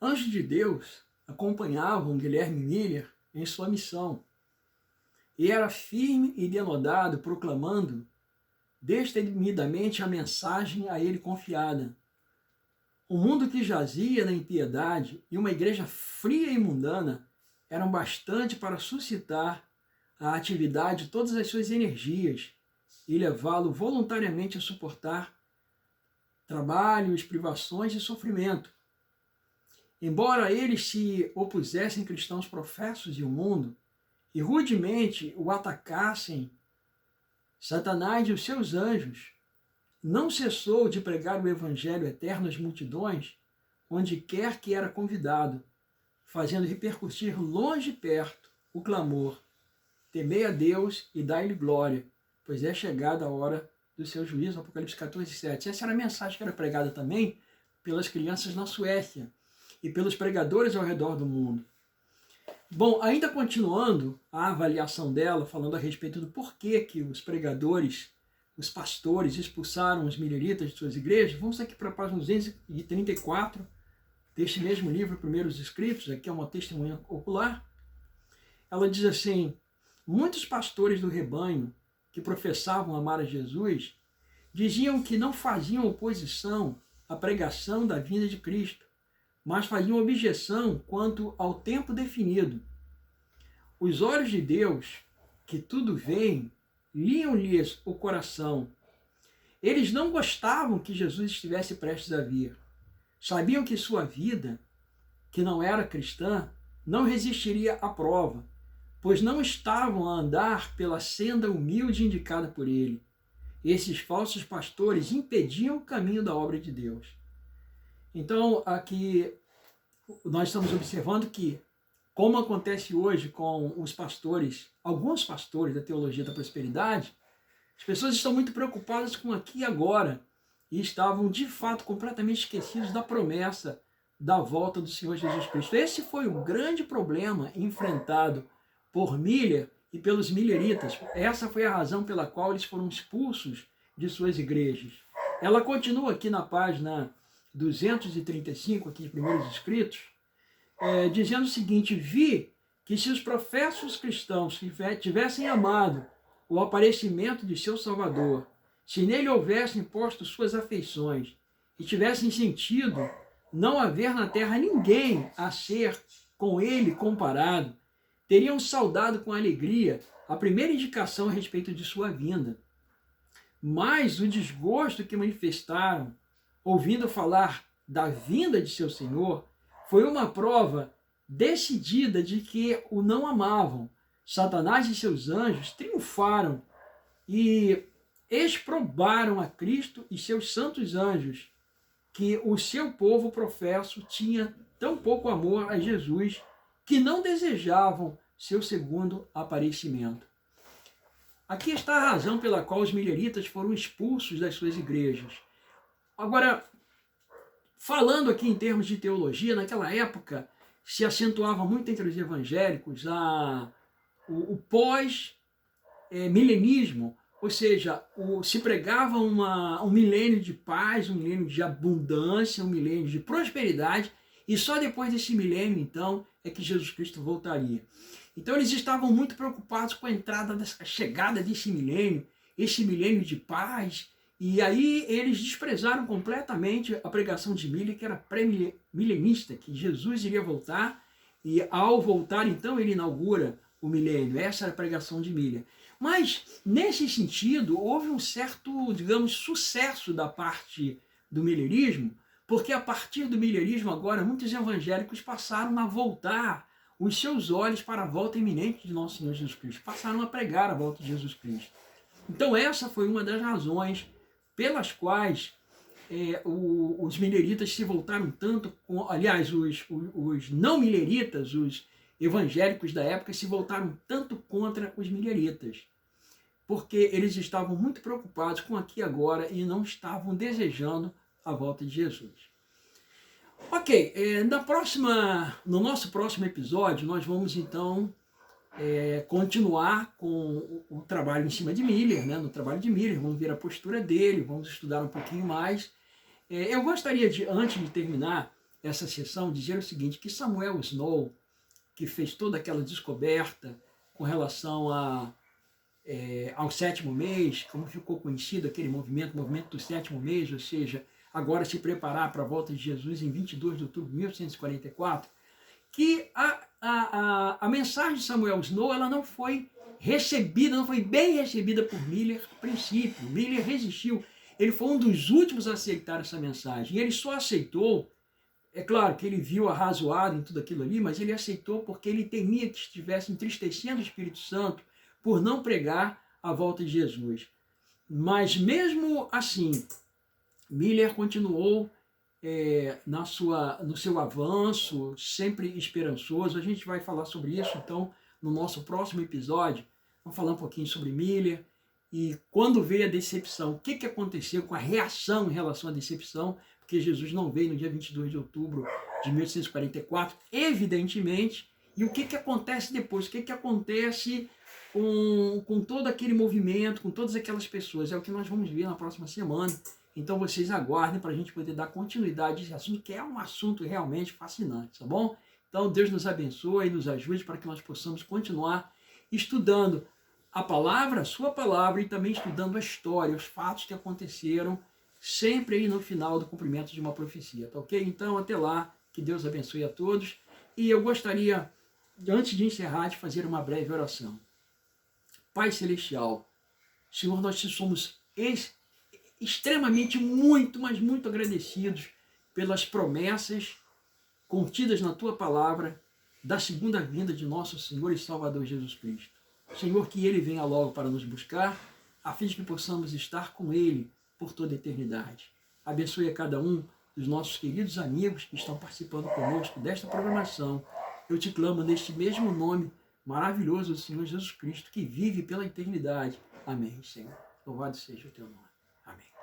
Anjos de Deus acompanhavam Guilherme Miller em sua missão e era firme e denodado, proclamando destemidamente a mensagem a ele confiada. Um mundo que jazia na impiedade e uma igreja fria e mundana eram bastante para suscitar a atividade de todas as suas energias e levá-lo voluntariamente a suportar trabalhos, privações e sofrimento. Embora eles se opusessem cristãos professos e o mundo, e rudemente o atacassem, Satanás e os seus anjos não cessou de pregar o evangelho eterno às multidões, onde quer que era convidado, fazendo repercutir longe e perto o clamor: temei a Deus e dai-lhe glória, pois é chegada a hora do seu juízo. Apocalipse 14:7. Essa era a mensagem que era pregada também pelas crianças na Suécia e pelos pregadores ao redor do mundo. Bom, ainda continuando a avaliação dela, falando a respeito do porquê que os pregadores, os pastores, expulsaram os mileritas de suas igrejas, vamos aqui para a página 234 deste mesmo livro, Primeiros Escritos, aqui é uma testemunha ocular. Ela diz assim: muitos pastores do rebanho que professavam amar a Jesus diziam que não faziam oposição à pregação da vinda de Cristo, mas faziam objeção quanto ao tempo definido. Os olhos de Deus, que tudo veem, liam-lhes o coração. Eles não gostavam que Jesus estivesse prestes a vir. Sabiam que sua vida, que não era cristã, não resistiria à prova, pois não estavam a andar pela senda humilde indicada por ele. Esses falsos pastores impediam o caminho da obra de Deus. Então, aqui nós estamos observando que, como acontece hoje com os pastores, alguns pastores da teologia da prosperidade, as pessoas estão muito preocupadas com aqui e agora e estavam, de fato, completamente esquecidos da promessa da volta do Senhor Jesus Cristo. Esse foi o grande problema enfrentado por Miller e pelos milleritas. Essa foi a razão pela qual eles foram expulsos de suas igrejas. Ela continua aqui na página 235, aqui de Primeiros Escritos, dizendo o seguinte: vi que se os professos cristãos tivessem amado o aparecimento de seu Salvador, se nele houvessem posto suas afeições e tivessem sentido não haver na terra ninguém a ser com ele comparado, teriam saudado com alegria a primeira indicação a respeito de sua vinda. Mas o desgosto que manifestaram, ouvindo falar da vinda de seu Senhor, foi uma prova decidida de que o não amavam. Satanás e seus anjos triunfaram e exprobaram a Cristo e seus santos anjos, que o seu povo professo tinha tão pouco amor a Jesus que não desejavam seu segundo aparecimento. Aqui está a razão pela qual os milleritas foram expulsos das suas igrejas. Agora, falando aqui em termos de teologia, naquela época se acentuava muito entre os evangélicos o pós-milenismo, ou seja, se pregava um milênio de paz, um milênio de abundância, um milênio de prosperidade, e só depois desse milênio, então, é que Jesus Cristo voltaria. Então eles estavam muito preocupados com a chegada desse milênio, esse milênio de paz, e aí eles desprezaram completamente a pregação de Miller, que era pré-milenista, que Jesus iria voltar, e ao voltar, então, ele inaugura o milênio. Essa era a pregação de Miller. Mas, nesse sentido, houve um certo, digamos, sucesso da parte do millerismo, porque a partir do millerismo agora, muitos evangélicos passaram a voltar os seus olhos para a volta iminente de nosso Senhor Jesus Cristo. Passaram a pregar a volta de Jesus Cristo. Então essa foi uma das razões pelas quais os milleritas se voltaram tanto, aliás, os não milleritas, os evangélicos da época se voltaram tanto contra os milleritas, porque eles estavam muito preocupados com aqui e agora e não estavam desejando a volta de Jesus. Ok, no nosso próximo episódio nós vamos então continuar com o trabalho em cima de Miller, no trabalho de Miller, vamos ver a postura dele, vamos estudar um pouquinho mais. Eu gostaria de, antes de terminar, essa sessão, dizer o seguinte, que Samuel Snow, que fez toda aquela descoberta com relação ao sétimo mês, como ficou conhecido aquele movimento do sétimo mês, ou seja, agora se preparar para a volta de Jesus em 22 de outubro de 1844, que a mensagem de Samuel Snow ela não foi recebida, não foi bem recebida por Miller a princípio. Miller resistiu. Ele foi um dos últimos a aceitar essa mensagem. E ele só aceitou, é claro que ele viu arrazoado em tudo aquilo ali, mas ele aceitou porque ele temia que estivesse entristecendo o Espírito Santo por não pregar a volta de Jesus. Mas mesmo assim, Miller continuou no seu avanço, sempre esperançoso. A gente vai falar sobre isso, então, no nosso próximo episódio. Vamos falar um pouquinho sobre Miller e quando veio a decepção, o que aconteceu com a reação em relação à decepção, porque Jesus não veio no dia 22 de outubro de 1844, evidentemente, e o que acontece depois, o que acontece com todo aquele movimento, com todas aquelas pessoas, é o que nós vamos ver na próxima semana. Então vocês aguardem para a gente poder dar continuidade a esse assunto, que é um assunto realmente fascinante, tá bom? Então Deus nos abençoe e nos ajude para que nós possamos continuar estudando a palavra, a sua palavra, e também estudando a história, os fatos que aconteceram, sempre aí no final do cumprimento de uma profecia, tá ok? Então até lá, que Deus abençoe a todos. E eu gostaria, antes de encerrar, de fazer uma breve oração. Pai Celestial, Senhor, nós te somos extremamente muito, mas muito agradecidos pelas promessas contidas na Tua Palavra da segunda vinda de nosso Senhor e Salvador Jesus Cristo. Senhor, que Ele venha logo para nos buscar, a fim de que possamos estar com Ele por toda a eternidade. Abençoe a cada um dos nossos queridos amigos que estão participando conosco desta programação. Eu te clamo neste mesmo nome maravilhoso do Senhor Jesus Cristo, que vive pela eternidade. Amém, Senhor. Louvado seja o Teu nome. Amém.